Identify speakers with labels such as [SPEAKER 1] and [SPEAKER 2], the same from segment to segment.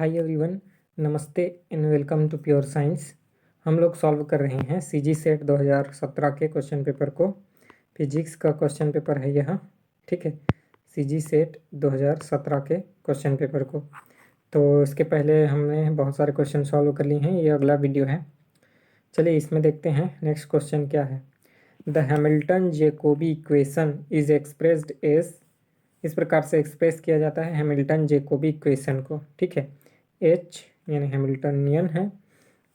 [SPEAKER 1] हाय everyone, नमस्ते and welcome to pure science. हम लोग सॉल्व कर रहे हैं सीजी सेट 2017 के क्वेश्चन पेपर को। फिजिक्स का क्वेश्चन पेपर है यह, ठीक है। सीजी सेट 2017 के क्वेश्चन पेपर को। तो इसके पहले हमने बहुत सारे क्वेश्चन सॉल्व कर लिए हैं, ये अगला वीडियो है। चलिए इसमें देखते हैं नेक्स्ट क्वेश्चन क्या है। The Hamilton Jacobi equation is expressed as, इस प्रकार से एक्सप्रेस किया जाता है हैमिल्टन जैकोबी इक्वेशन को, ठीक है। एच यानी हैमिल्टनियन है,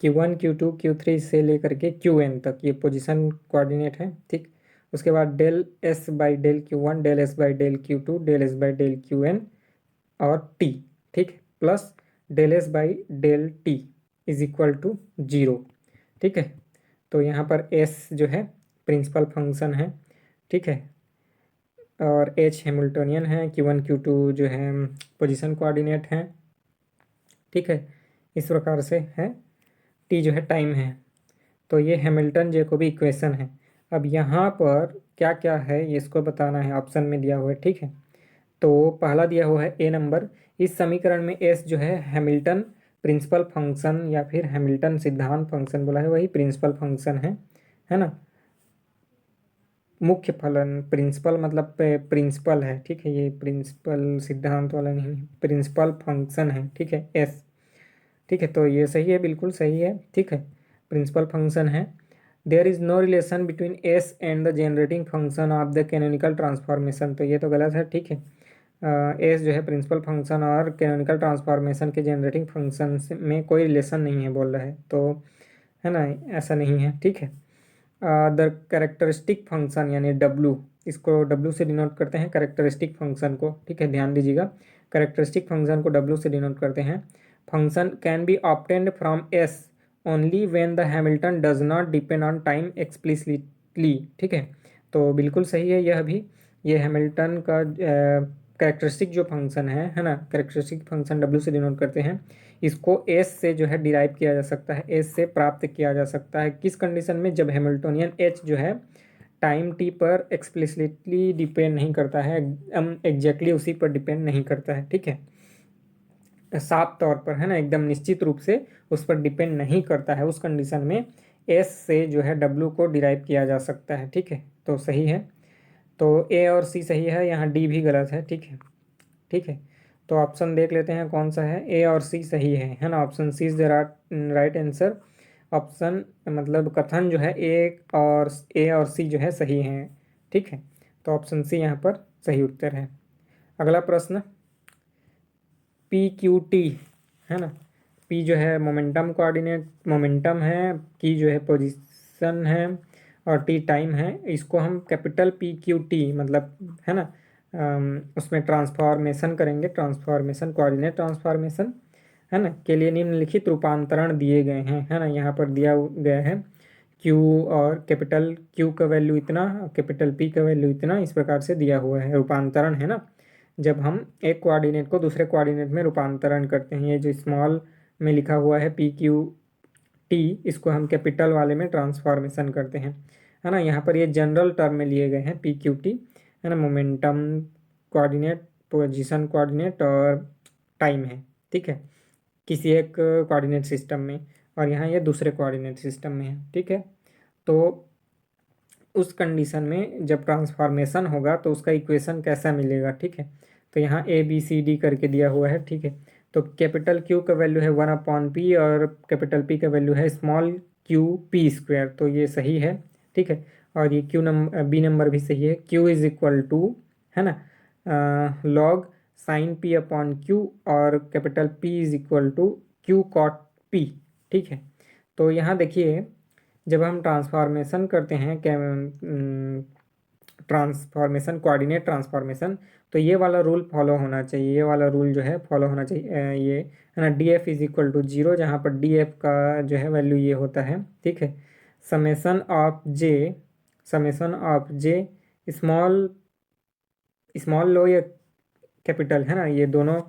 [SPEAKER 1] Q1 Q2 Q3 से लेकर के Qn तक ये पोजीशन कोऑर्डिनेट है, ठीक। उसके बाद del S by del Q1, del S by del Q2, del S by del Qn और T, ठीक, plus del S by del T is equal to 0, ठीक है। तो यहाँ पर S जो है प्रिंसिपल फंक्शन है, ठीक है, और H हैमिल्टनियन है, Q1 Q2 जो है पोजीशन कोऑर्डिनेट है, ठीक है। इस प्रकार से है, T जो है टाइम है। तो ये हैमिल्टन जैकोबी इक्वेशन है। अब यहाँ पर क्या क्या है ये इसको बताना है, ऑप्शन में दिया हुआ है, ठीक है। तो पहला दिया हुआ है ए नंबर, इस समीकरण में एस जो है हैमिल्टन प्रिंसिपल फंक्शन या फिर हैमिल्टन सिद्धांत फंक्शन बोला है, वही प्रिंसिपल फंक्शन है ना। मुख्य फलन, प्रिंसिपल मतलब प्रिंसिपल है, ठीक है। ये प्रिंसिपल सिद्धांत वाला नहीं है, प्रिंसिपल फंक्शन है, ठीक है, एस, ठीक है। तो ये सही है, बिल्कुल सही है, ठीक है, प्रिंसिपल फंक्शन है। There is no relation between S and the generating function of the canonical transformation, तो ये तो गलत है, ठीक है। एस जो है प्रिंसिपल फंक्शन और कैनोनिकल ट्रांसफॉर्मेशन के जनरेटिंग फंक्शन में कोई रिलेशन नहीं है बोल रहा है, तो है ना, ऐसा नहीं है, ठीक है। द कैरेक्टरिस्टिक फंक्शन यानी डब्लू, इसको डब्लू से डिनोट करते हैं कैरेक्टरिस्टिक फंक्शन को, ठीक है, ध्यान दीजिएगा। कैरेक्टरिस्टिक फंक्शन को डब्लू से डिनोट करते हैं। Function can be obtained from S only when the Hamilton does not depend on time explicitly, ठीक है। तो बिल्कुल सही है यह भी। ये हैमिल्टन का कैरेक्टरिस्टिक जो फंक्शन है ना, कैरेक्टरिस्टिक फंक्शन डब्ल्यू से डिनोट करते हैं। इसको एस से जो है डिराइव किया जा सकता है, एस से प्राप्त किया जा सकता है। किस कंडीशन में? जब हैमिल्टोनियन एच जो है टाइम टी पर एक्सप्लिसिटली डिपेंड नहीं करता है, एग्जैक्टली उसी पर डिपेंड नहीं करता है, ठीक है, साफ तौर पर, है ना, एकदम निश्चित रूप से उस पर डिपेंड नहीं करता है। उस कंडीशन में एस से जो है डब्ल्यू को डिराइव किया जा सकता है, ठीक है। तो सही है, तो ए और सी सही है, यहाँ डी भी गलत है, ठीक है, ठीक है। तो ऑप्शन देख लेते हैं कौन सा है, ए और सी सही है ना। Option C is the right answer. Option मतलब कथन जो है ए और सी जो है सही हैं, ठीक है। तो ऑप्शन सी यहाँ पर सही उत्तर है। अगला प्रश्न, पी क्यू टी, है ना। पी जो है मोमेंटम कोऑर्डिनेट, मोमेंटम है, की जो है पोजीशन है और टी टाइम है। इसको हम कैपिटल पी क्यू टी मतलब, है ना, उसमें ट्रांसफॉर्मेशन करेंगे, ट्रांसफॉर्मेशन कोऑर्डिनेट ट्रांसफॉर्मेशन, है ना, के लिए निम्नलिखित रूपांतरण दिए गए हैं, है ना। यहाँ पर दिया गया है क्यू और कैपिटल क्यू का वैल्यू इतना, कैपिटल पी का वैल्यू इतना, इस प्रकार से दिया हुआ है रूपांतरण, है ना। जब हम एक कोऑर्डिनेट को दूसरे कोऑर्डिनेट में रूपांतरण करते हैं, ये जो स्मॉल में लिखा हुआ है पी क्यू टी, इसको हम कैपिटल वाले में ट्रांसफॉर्मेशन करते हैं, है ना। यहाँ पर ये जनरल टर्म में लिए गए हैं पी क्यू टी, है ना। मोमेंटम कोऑर्डिनेट, पोजीशन कोऑर्डिनेट और टाइम है, ठीक है, किसी एक कोऑर्डिनेट सिस्टम में, और यहाँ ये दूसरे कोऑर्डिनेट सिस्टम में है, ठीक है। तो उस कंडीशन में जब ट्रांसफॉर्मेशन होगा तो उसका इक्वेशन कैसा मिलेगा, ठीक है। तो यहाँ ए बी सी डी करके दिया हुआ है, ठीक है। तो कैपिटल क्यू का वैल्यू है 1/p और कैपिटल पी का वैल्यू है स्मॉल क्यू पी स्क्वायर, तो ये सही है, ठीक है। और ये बी नंबर भी सही है। क्यू इज इक्वल टू, है ना, log sine P upon Q, और capital P is equal to Q cot P, ठीक है। तो यहाँ देखिए, जब हम ट्रांसफॉर्मेशन करते हैं ट्रांसफॉर्मेशन, कोऑर्डिनेट ट्रांसफॉर्मेशन, तो ये वाला रूल फॉलो होना चाहिए, ये वाला रूल जो है फॉलो होना चाहिए, ये है ना, D F is equal to 0, जहाँ पर डी एफ का जो है वैल्यू ये होता है, ठीक है। Summation of J, summation of J small, small low या कैपिटल, है ना, ये दोनों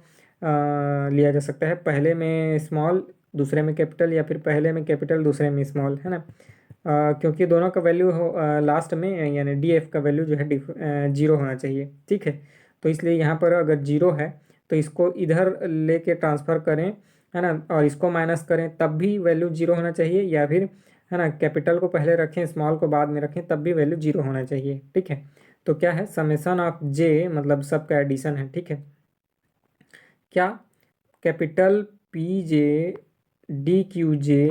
[SPEAKER 1] लिया जा सकता है। पहले में स्मॉल दूसरे में कैपिटल, या फिर पहले में कैपिटल दूसरे में स्मॉल, है ना। क्योंकि दोनों का वैल्यू हो लास्ट में, यानी डी एफ का वैल्यू जो है 0 होना चाहिए, ठीक है। तो इसलिए यहाँ पर अगर 0 है तो इसको इधर लेके ट्रांसफ़र करें, है ना, और इसको माइनस करें तब भी वैल्यू जीरो होना चाहिए, या फिर है ना कैपिटल को पहले रखें स्मॉल को बाद में रखें तब भी वैल्यू जीरो होना चाहिए। ठीक है, तो क्या है, समेसन ऑफ जे मतलब सबका एडिशन है। ठीक है, क्या capital P J D Q J,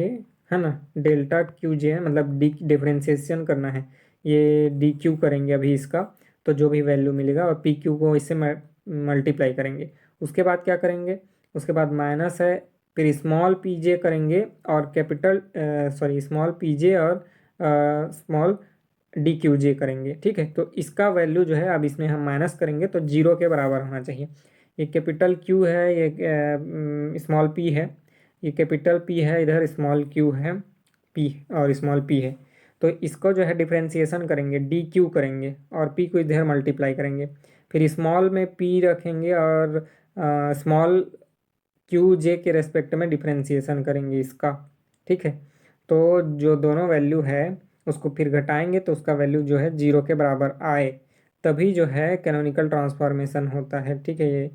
[SPEAKER 1] है ना, डेल्टा क्यू जे है, मतलब डी डिफरेंशिएशन करना है, ये डी क्यू करेंगे अभी इसका, तो जो भी वैल्यू मिलेगा, और पी क्यू को इससे मल्टीप्लाई करेंगे। उसके बाद क्या करेंगे, उसके बाद माइनस है, फिर स्मॉल पी जे करेंगे और कैपिटल सॉरी स्मॉल पी जे और स्मॉल डी क्यू जे करेंगे। ठीक है, तो इसका वैल्यू जो है अब इसमें हम माइनस करेंगे तो जीरो के बराबर होना चाहिए। ये कैपिटल क्यू है, ये स्मॉल पी है, ये कैपिटल पी है, इधर स्मॉल क्यू है, पी और स्मॉल पी है, तो इसको जो है डिफरेंशिएशन करेंगे, डी क्यू करेंगे और पी को इधर मल्टीप्लाई करेंगे, फिर स्मॉल में पी रखेंगे और स्मॉल क्यू जे के रेस्पेक्ट में डिफरेंशिएशन करेंगे इसका। ठीक है, तो जो दोनों वैल्यू है उसको फिर घटाएंगे तो उसका वैल्यू जो है जीरो के बराबर आए, तभी जो है कैनोनिकल ट्रांसफॉर्मेशन होता है। ठीक है, ये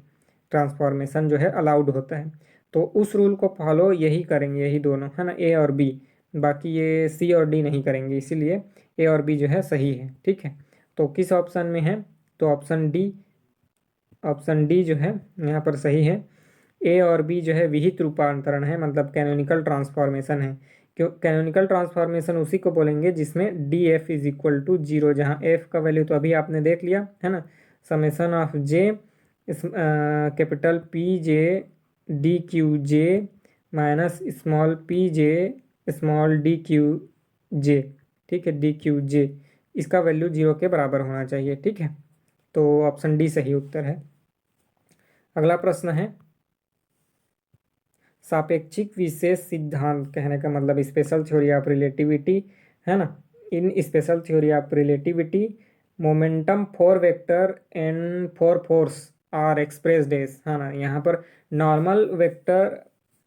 [SPEAKER 1] ट्रांसफॉर्मेशन जो है अलाउड होता है, तो उस रूल को फॉलो यही करेंगे, यही दोनों, है ना, ए और बी, बाकी ये सी और डी नहीं करेंगे, इसीलिए ए और बी जो है सही है। ठीक है, तो किस ऑप्शन में है, तो ऑप्शन डी, ऑप्शन डी जो है यहाँ पर सही है। ए और बी जो है विहित रूपांतरण है, मतलब कैनोनिकल ट्रांसफॉर्मेशन है। क्यों कैनोनिकल ट्रांसफॉर्मेशन उसी को बोलेंगे जिसमें D F is equal to zero, जहाँ एफ का वैल्यू तो अभी आपने देख लिया है ना, summation of J is capital P J D Q J minus small P J small D Q J. ठीक है, डी क्यू जे, इसका वैल्यू जीरो के बराबर होना चाहिए। ठीक है, तो ऑप्शन डी सही उत्तर है। अगला प्रश्न है, सापेक्षिक विशेष सिद्धांत कहने का मतलब स्पेशल थ्योरी ऑफ रिलेटिविटी, है ना, in special theory of relativity momentum four vector and four force are expressed as, है ना, यहाँ पर नॉर्मल वेक्टर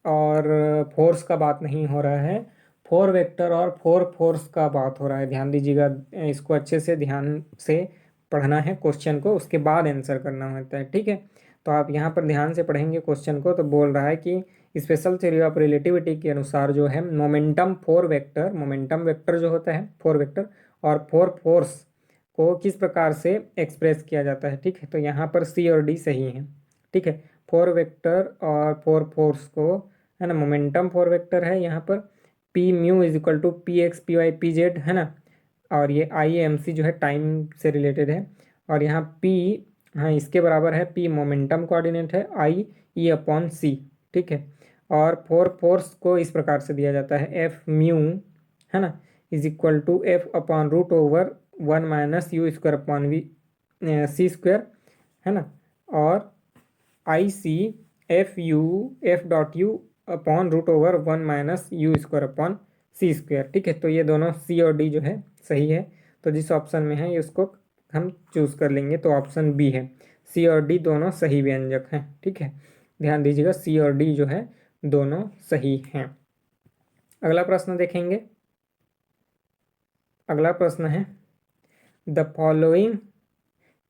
[SPEAKER 1] और फोर्स का बात नहीं हो रहा है, फोर वेक्टर और फोर फोर्स का बात हो रहा है। ध्यान दीजिएगा, इसको अच्छे से ध्यान से पढ़ना है क्वेश्चन को, उसके बाद आंसर करना होता है। ठीक है, तो आप यहाँ पर ध्यान से पढ़ेंगे क्वेश्चन को, तो बोल रहा है कि स्पेशल थ्योरी ऑफ रिलेटिविटी के अनुसार जो है momentum four vector, momentum vector जो होता है फोर वेक्टर और फोर फोर्स को किस प्रकार से एक्सप्रेस किया जाता है। ठीक है, तो यहाँ पर सी और डी सही है। ठीक है, फोर वेक्टर और फोर फोर्स को, है ना, मोमेंटम फोर वेक्टर है यहाँ पर P mu is equal to P X P Y P Z, है ना, और ये आई एम सी जो है टाइम से रिलेटेड है, और यहाँ पी, हाँ, इसके बराबर है पी मोमेंटम कोऑर्डिनेट है, आई ई अपॉन सी। ठीक है, और फोर फोर्स को इस प्रकार से दिया जाता है एफ म्यू, है ना, is equal to F upon root over one minus U square upon V C square, है ना, और I C F U F dot U upon root over one minus U square upon C square. ठीक है, तो ये दोनों सी और D जो है सही है, तो जिस ऑप्शन में है ये उसको हम चूज़ कर लेंगे, तो ऑप्शन बी है, सी और डी दोनों सही व्यंजक हैं। ठीक है, ध्यान दीजिएगा, सी और डी जो है दोनों सही हैं। अगला प्रश्न देखेंगे, अगला प्रश्न है, the following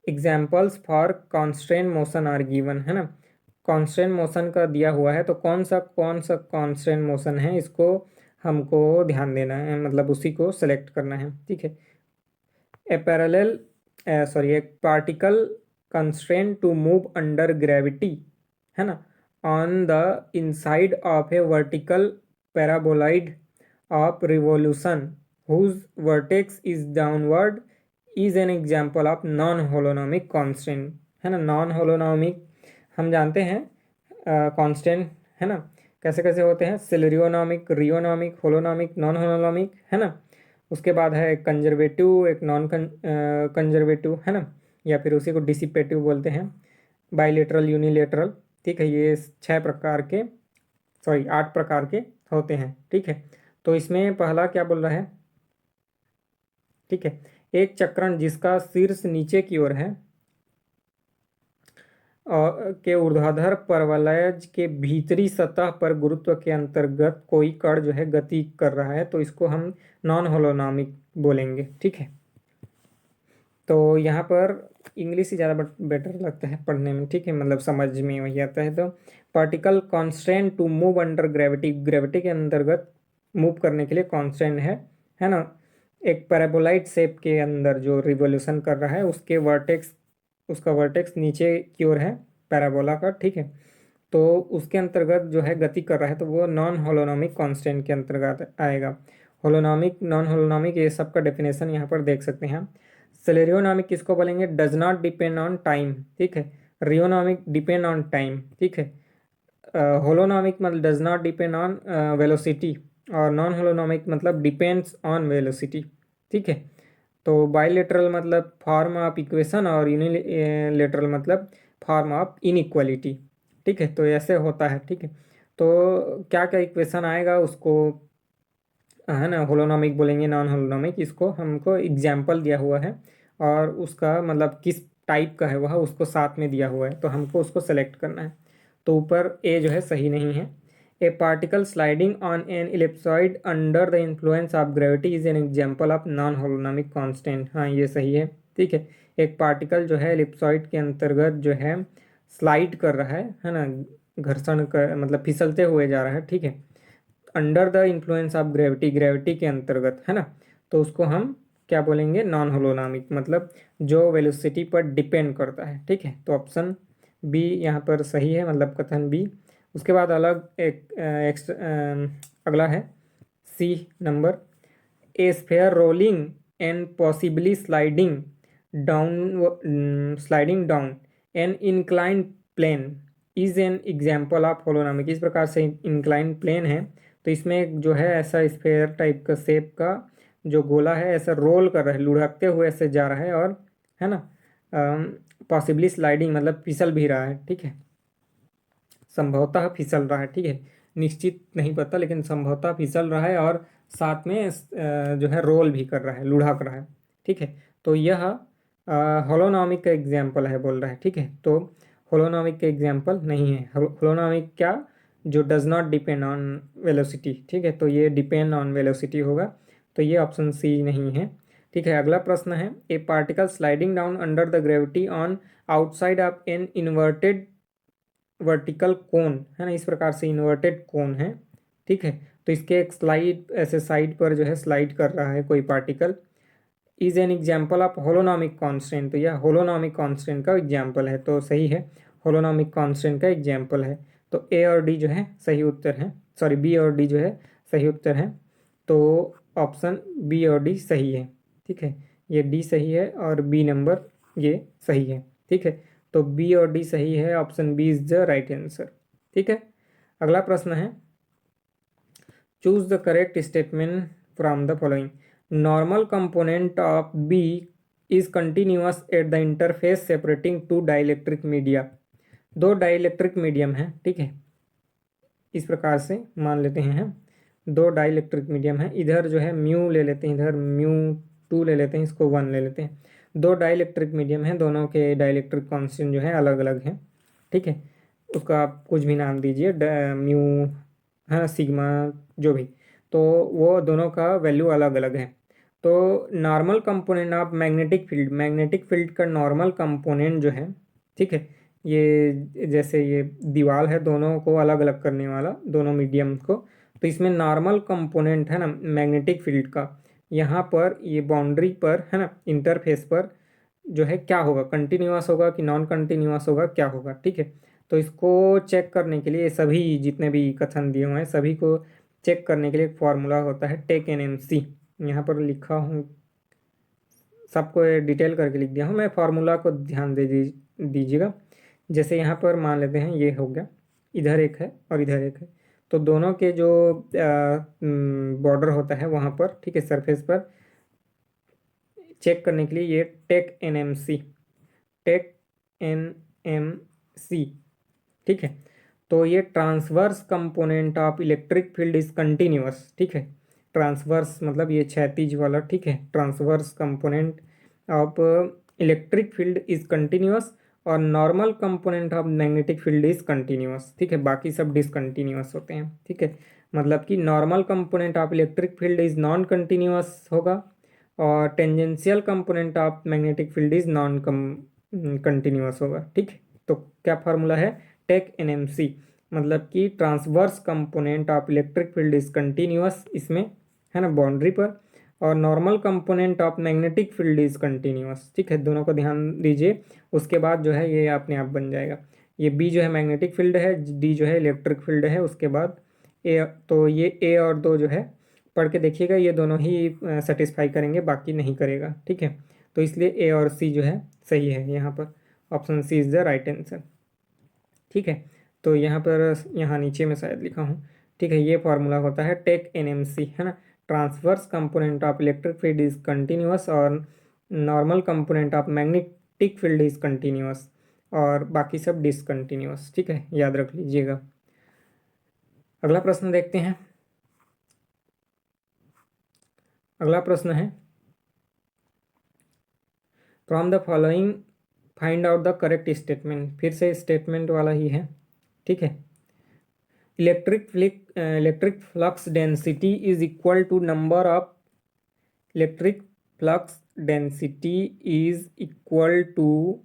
[SPEAKER 1] examples for constant motion are given, है ना, कॉन्स्टेंट मोशन का दिया हुआ है, तो कौन सा कॉन्स्टेंट मोशन है, इसको हमको ध्यान देना है, मतलब उसी को सेलेक्ट करना है। ठीक है, ए पैरेलल सॉरी एक particle constraint to move under gravity, है ना, on the inside of a vertical paraboloid of revolution whose vertex is downward is an example of non holonomic constant, है ना, नॉन होलोनॉमिक हम जानते हैं कांस्टेंट, है ना, कैसे कैसे होते हैं, सिलरियोनॉमिक, रियोनॉमिक, होलोनॉमिक, नॉन होलोनॉमिक, है ना, उसके बाद है कंजर्वेटिव, एक नॉन कंजर्वेटिव, है ना, या फिर उसी को डिसिपेटिव बोलते हैं, बाइलेटरल, यूनिलेटरल। ठीक है, ये 6 प्रकार के, सॉरी 8 प्रकार के होते हैं। ठीक है, तो इसमें पहला क्या बोल रहा है, ठीक है, एक चक्रण जिसका शीर्ष नीचे की ओर है और के ऊर्ध्वाधर परवलयज के भीतरी सतह पर गुरुत्व के अंतर्गत कोई कण जो है गति कर रहा है, तो इसको हम नॉन होलोनॉमिक बोलेंगे। ठीक है, तो यहाँ पर इंग्लिश ही ज़्यादा बेटर लगता है पढ़ने में, ठीक है, मतलब समझ में वही आता है। तो particle constant to move under gravity, gravity के अंतर्गत मूव करने के लिए कांस्टेंट है ना। एक पैराबोलाइड शेप के अंदर जो रिवोल्यूशन कर रहा है उसके वर्टेक्स, उसका वर्टेक्स नीचे की ओर है पैराबोला का, ठीक है। तो उसके अंतर्गत जो है गति कर रहा है तो वो नॉन होलोनॉमिक कांस्टेंट के अंतर्गत आएगा। होलोनॉमिक, नॉन होलोनॉमिक, ये सब का डेफिनेशन यहाँ पर देख सकते हैं। सेलेरियोनॉमिक किसको बोलेंगे? Does not depend on time, ठीक है। रियोनॉमिक डिपेंड ऑन टाइम, ठीक है। होलोनॉमिक मतलब does not depend on velocity, और नॉन होलोनॉमिक मतलब डिपेंड्स ऑन वेलोसिटी, ठीक है। तो बाइलेटरल मतलब फॉर्म ऑफ इक्वेशन, और यूनिलेटरल मतलब फॉर्म ऑफ इनइक्वालिटी, ठीक है। तो ऐसे होता है, ठीक है। तो क्या क्या इक्वेशन आएगा उसको है ना होलोनॉमिक बोलेंगे, नॉन होलोनॉमिक, इसको हमको एग्जाम्पल दिया हुआ है और उसका मतलब किस टाइप का है वह उसको साथ में दिया हुआ है, तो हमको उसको सेलेक्ट करना है। तो ऊपर ए जो है सही नहीं है। A particle sliding on an ellipsoid under the influence of gravity is an example of non holonomic constant, हाँ ये सही है, ठीक है। एक पार्टिकल जो है इलिप्सॉइड के अंतर्गत जो है स्लाइड कर रहा है ना, घर्षण कर मतलब फिसलते हुए जा रहा है, ठीक है, under the influence of gravity, gravity के अंतर्गत, है ना। तो उसको हम क्या बोलेंगे? नॉन होलोनॉमिक, मतलब जो वेलोसिटी पर डिपेंड करता है, ठीक है। तो ऑप्शन बी यहाँ पर सही है, मतलब कथन बी। उसके बाद अलग एक अगला है C number. A sphere rolling and possibly sliding down an inclined plane is an example of holonomic. इस प्रकार से इंक्लाइंड प्लेन है तो इसमें जो है ऐसा स्फेयर टाइप का शेप का जो गोला है ऐसा रोल कर रहा है, लुढ़कते हुए ऐसे जा रहा है, और है ना पॉसिबली स्लाइडिंग मतलब फिसल भी रहा है, ठीक है, संभवतः फिसल रहा है, ठीक है, निश्चित नहीं पता लेकिन संभवतः फिसल रहा है, और साथ में जो है रोल भी कर रहा है, लुढ़क रहा है, ठीक है। तो यह होलोनॉमिक का एग्जाम्पल है बोल रहा है, ठीक है। तो होलोनॉमिक का एग्जाम्पल नहीं है। होलोनॉमिक क्या? जो does not depend on velocity, ठीक है, तो ये डिपेंड ऑन वेलोसिटी होगा, तो ये ऑप्शन सी नहीं है, ठीक है। अगला प्रश्न है a particle sliding down under the gravity on outside of an inverted vertical cone, है ना, इस प्रकार से इन्वर्टेड कोन है, ठीक है। तो इसके एक स्लाइड ऐसे साइड पर जो है स्लाइड कर रहा है कोई particle, is an example of holonomic constant, तो यह होलोनॉमिक कांस्टेंट का एग्जाम्पल है, तो सही है, होलोनॉमिक कांस्टेंट का एग्जाम्पल है। तो ए और डी जो है सही उत्तर है, सॉरी बी और डी जो है सही उत्तर है। तो ऑप्शन बी और डी सही है, ठीक है, ये डी सही है और बी नंबर ये सही है, ठीक है। तो बी और डी सही है, option B is the right answer, ठीक है। अगला प्रश्न है choose the correct statement from the following. Normal component of B is continuous at the interface separating two dielectric media. दो डाइलेक्ट्रिक मीडियम है, ठीक है, इस प्रकार से मान लेते हैं हम, दो डाइलेक्ट्रिक मीडियम है, इधर जो है म्यू ले लेते हैं, इधर म्यू टू ले लेते हैं, इसको वन ले लेते हैं। दो डाइलेक्ट्रिक मीडियम है, दोनों के डाइलेक्ट्रिक कांस्टेंट जो है अलग अलग है, ठीक है। उसका आप कुछ भी नाम दीजिए, म्यू है, सिग्मा, जो भी, तो वो दोनों का वैल्यू अलग अलग है। तो normal component of magnetic field, magnetic field का नॉर्मल कंपोनेंट जो है, ठीक है, ये जैसे ये दीवार है दोनों को अलग अलग करने वाला, दोनों मीडियम को, तो इसमें नॉर्मल कंपोनेंट है ना मैग्नेटिक फील्ड का, यहाँ पर ये बाउंड्री पर है ना इंटरफेस पर जो है क्या होगा, कंटिन्यूअस होगा कि नॉन कंटिन्यूअस होगा, क्या होगा, ठीक है। तो इसको चेक करने के लिए सभी जितने भी कथन दिए हुए हैं सभी को चेक करने के लिए एक फार्मूला होता है टेक एन एम सी, यहाँ पर लिखा हूँ, सबको डिटेल करके लिख दिया हूँ मैं, फार्मूला को ध्यान दीजिएगा। जैसे यहाँ पर मान लेते हैं ये हो गया, इधर एक है और इधर एक है, तो दोनों के जो बॉर्डर होता है वहाँ पर, ठीक है, सरफेस पर चेक करने के लिए ये take N M C, take N M C, ठीक है। तो ये transverse component of electric field is continuous, ठीक है, ट्रांसवर्स मतलब ये क्षैतिज वाला, ठीक है, transverse component of electric field is continuous, और normal component of magnetic field is continuous, ठीक है, बाकी सब डिसकंटिन्यूअस होते हैं, ठीक है। मतलब कि normal component of electric field is non continuous होगा, और tangential component of magnetic field is continuous होगा। ठीक है, तो क्या फार्मूला है, टेक एनएमसी, मतलब कि transverse component of electric field is continuous, इसमें है ना बाउंड्री पर, और normal component of magnetic field is continuous. ठीक है, दोनों को ध्यान दीजिए, उसके बाद जो है ये अपने आप बन जाएगा। ये बी जो है मैग्नेटिक फील्ड है, डी जो है इलेक्ट्रिक फील्ड है, उसके बाद ए, तो ये ए और दो जो है पढ़ के देखिएगा, ये दोनों ही सेटिस्फाई करेंगे, बाकी नहीं करेगा। ठीक है, तो इसलिए ए और सी जो है सही है यहाँ पर, option C is the right answer. ठीक है, तो यहाँ पर, यहाँ नीचे में शायद लिखा हूँ। ठीक है, ये फार्मूला होता है टेक एनएमसी, है ना, transverse component of electric field is continuous और normal component of magnetic field is continuous, और बाकी सब डिसकंटिन्यूअस। ठीक है, याद रख लीजिएगा। अगला प्रश्न देखते हैं। अगला प्रश्न है, from the following find out the correct statement. फिर से स्टेटमेंट वाला ही है। ठीक है, electric flux density is equal to number of electric flux density is equal to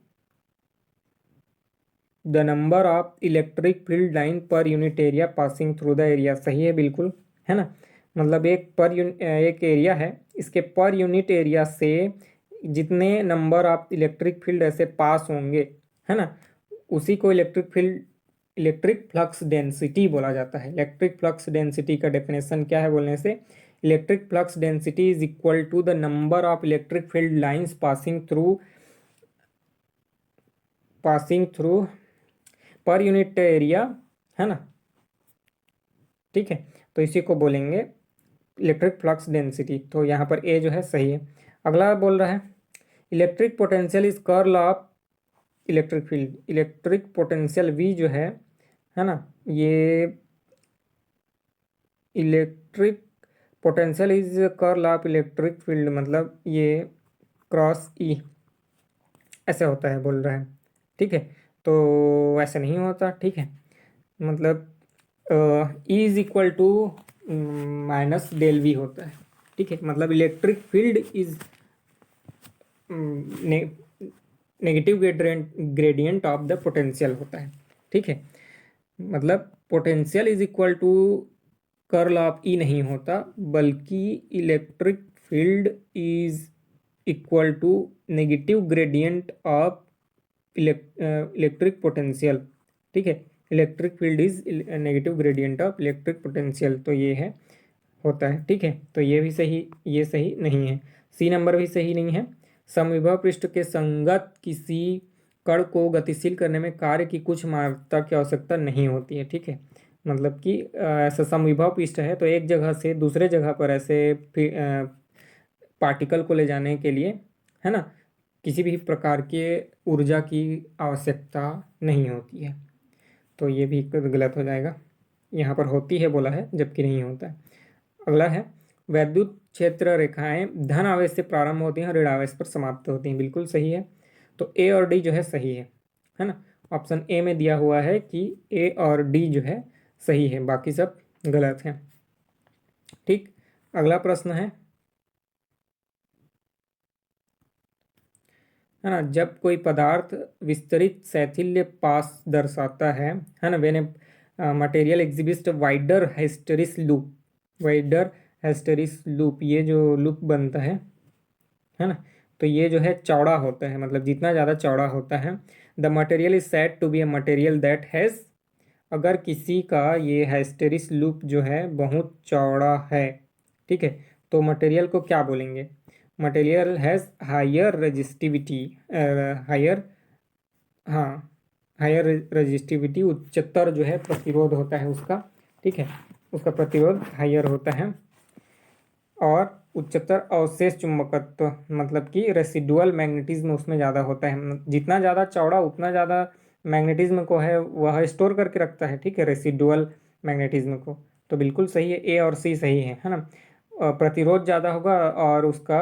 [SPEAKER 1] the number of electric field line per unit area passing through the area. सही है बिल्कुल, है ना, मतलब एक एरिया है, इसके पर यूनिट एरिया से जितने नंबर ऑफ इलेक्ट्रिक फील्ड ऐसे पास होंगे, है ना, उसी को इलेक्ट्रिक फ्लक्स डेंसिटी बोला जाता है। इलेक्ट्रिक फ्लक्स डेंसिटी का डेफिनेशन क्या है बोलने से, electric flux density is equal to the number of electric field lines passing through per unit area, है ना। ठीक है, तो इसी को बोलेंगे इलेक्ट्रिक फ्लक्स डेंसिटी। तो यहाँ पर ए जो है सही है। अगला बोल रहा है, electric potential is curl of electric field. Electric potential V जो है ना, ये electric potential is curl of electric field, मतलब ये क्रॉस ई ऐसे होता है बोल रहा है। ठीक है, तो ऐसे नहीं होता। ठीक है, मतलब E is equal to minus del V होता है। ठीक है, मतलब electric field is negative gradient of the potential होता है। ठीक है, मतलब potential is equal to curl of E नहीं होता, बल्कि electric field is equal to negative gradient of electric potential. ठीक है, electric field is negative gradient of electric potential, तो ये है होता है। ठीक है, तो ये भी सही, ये सही नहीं है। सी नंबर भी सही नहीं है। समविभव पृष्ठ के संगत किसी कण को गतिशील करने में कार्य की कुछ मात्रा की आवश्यकता नहीं होती है। ठीक है, मतलब कि ऐसा समविभव पृष्ठ है, तो एक जगह से दूसरे जगह पर ऐसे पार्टिकल को ले जाने के लिए, है ना, किसी भी प्रकार के ऊर्जा की आवश्यकता नहीं होती है। तो ये भी गलत हो जाएगा, यहाँ पर होती है बोला है, जबकि नहीं होता है। अगला है, वैद्युत क्षेत्र रेखाएं धन आवेश से प्रारंभ होती हैं और ऋण आवेश पर समाप्त होती हैं। बिल्कुल सही है, तो ए और डी जो है सही है ना। ऑप्शन ए में दिया हुआ है कि ए और डी जो है सही है, बाकी सब गलत है। ठीक, अगला प्रश्न है ना, जब कोई पदार्थ विस्तरित शैथिल्य पास दर्शाता है ना, when a material exhibit wider hysteresis loop, ये जो लूप बनता है ना, तो ये जो है चौड़ा होता है, मतलब जितना ज़्यादा चौड़ा होता है। The material is said to be a material that has, अगर किसी का ये हेस्टेरिस लूप जो है बहुत चौड़ा है, ठीक है, तो मटेरियल को क्या बोलेंगे, material has higher resistivity, higher, हाँ, हायर रेजिस्टिविटी, उच्चतर जो है प्रतिरोध होता है उसका। ठीक है, उसका प्रतिरोध हायर होता है। और उच्चतर अवशेष चुंबकत्व, मतलब कि रेसिडुअल मैग्नेटिज्म उसमें ज़्यादा होता है। जितना ज़्यादा चौड़ा उतना ज़्यादा मैग्नेटिज्म को है वह स्टोर करके रखता है। ठीक है, रेसिडुअल मैग्नेटिज्म को, तो बिल्कुल सही है, ए और सी सही है ना। प्रतिरोध ज़्यादा होगा और उसका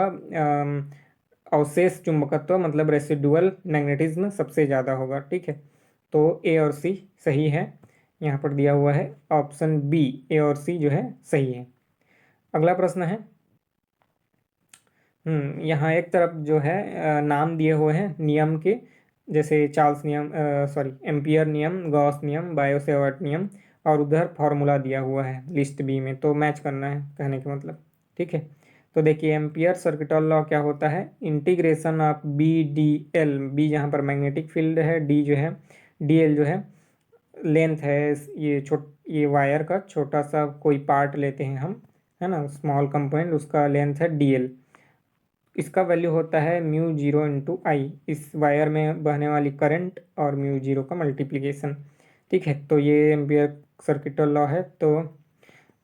[SPEAKER 1] अवशेष चुंबकत्व मतलब रेसिडुअल मैग्नेटिज्म सबसे ज़्यादा होगा। ठीक है, तो ए और सी सही है, यहाँ पर दिया हुआ है ऑप्शन बी, ए और सी जो है सही है। अगला प्रश्न है, यहाँ एक तरफ जो है नाम दिए हुए हैं नियम के, जैसे चार्ल्स नियम, सॉरी एम्पियर नियम, गॉस नियम, बायो-सेवर्ट नियम, और उधर फॉर्मूला दिया हुआ है लिस्ट बी में, तो मैच करना है कहने का मतलब। ठीक है, तो देखिए एम्पियर सर्किटल लॉ क्या होता है, integration of B D L, B जहाँ पर मैग्नेटिक फील्ड है, डी जो है, डी एल जो है लेंथ है, ये वायर का छोटा सा कोई पार्ट लेते हैं हम, है ना, स्मॉल कंपोनेंट, उसका लेंथ है डी एल। इसका वैल्यू होता है म्यू जीरो इंटू आई, इस वायर में बहने वाली करंट और म्यू जीरो का मल्टीप्लिकेशन। ठीक है, तो ये एम्पियर सर्किटल लॉ है। तो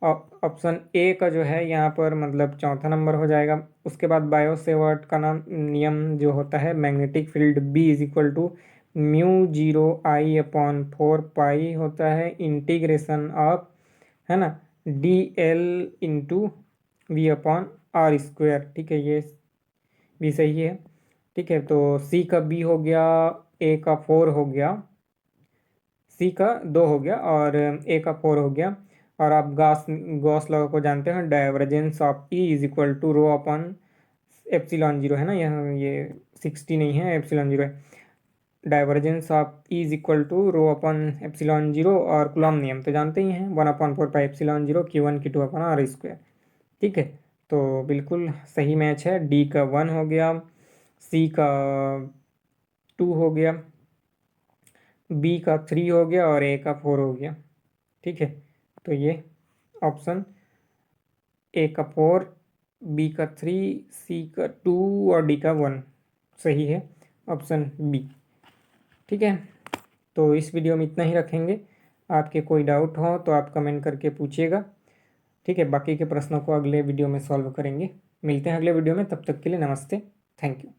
[SPEAKER 1] ऑप्शन ए का जो है यहाँ पर मतलब चौथा नंबर हो जाएगा। उसके बाद बायो सेवर्ट का नाम नियम जो होता है, magnetic field B is equal to mu zero I upon 4 pi होता है इंटीग्रेशन ऑफ, है ना, D L into V upon R square. ठीक है, ये भी सही है। ठीक है, तो सी का बी हो गया, ए का 4 हो गया, सी का 2 हो गया और ए का 4 हो गया। और आप गॉस गॉस लॉ को जानते हैं, divergence of E is equal to rho upon epsilon zero, है ना, यहाँ ये 60 नहीं है, एप्सिलॉन जीरो है। Divergence of E is equal to rho upon epsilon zero, और कूलॉम नियम तो जानते ही हैं, 1/4 pi epsilon zero Q1 Q2 upon R square. ठीक है, तो बिल्कुल सही मैच है। डी का 1 हो गया, सी का 2 हो गया, बी का 3 हो गया और ए का 4 हो गया। ठीक है, तो ये ऑप्शन ए का 4, बी का 3, सी का 2 और डी का 1 सही है, ऑप्शन बी। ठीक है, तो इस वीडियो में इतना ही रखेंगे। आपके कोई डाउट हो तो आप कमेंट करके पूछिएगा। ठीक है, बाकी के प्रश्नों को अगले वीडियो में सॉल्व करेंगे। मिलते हैं अगले वीडियो में, तब तक के लिए नमस्ते, थैंक यू।